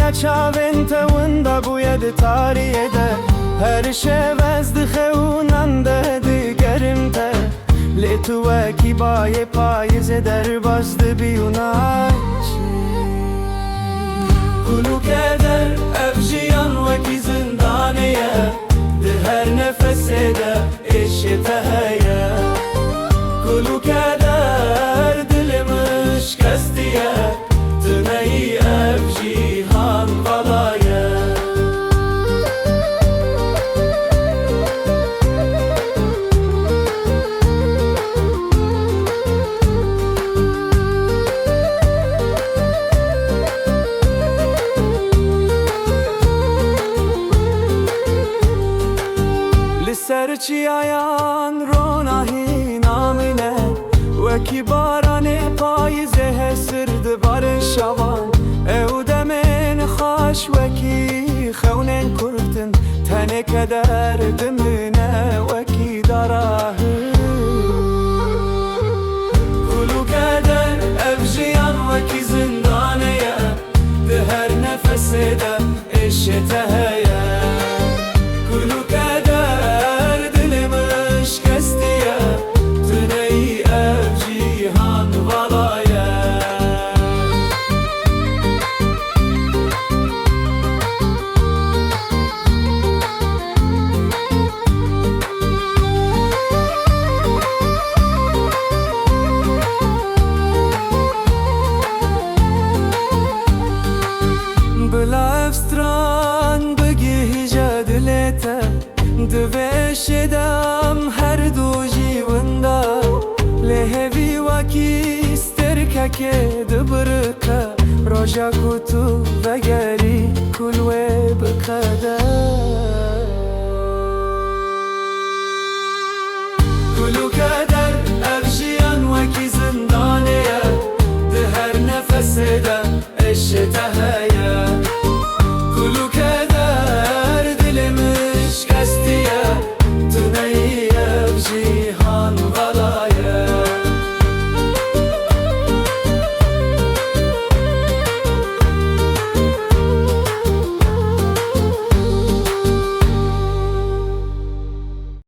ya çavên te winda bûye di tariyê de her şevez dixewnan de digerim te lê tu wekî bayê payîzê derbas dibîna Kulû keder ev jiyan wekî zindanê ye di her nefesê de êşê te heye Kulû keder dilê min şikestiye tu neyî ev cîhan valaye Ser çiyayan ronahî namine Wekî baranê payîzê hesirdi barên şavan Ew demên xaş wekî xewnên kurtin Tenê keder dimine wekî darahî Kulû keder ev jiyan wekî zindanê ye Di her nefesê de êşê te heye Kulû Bila ev stran bigîje dilê te Divê şêdem her du jî winda Lê hêvî wekî stêrkekê dibirike Roja ku tu vegerî kul wê bikede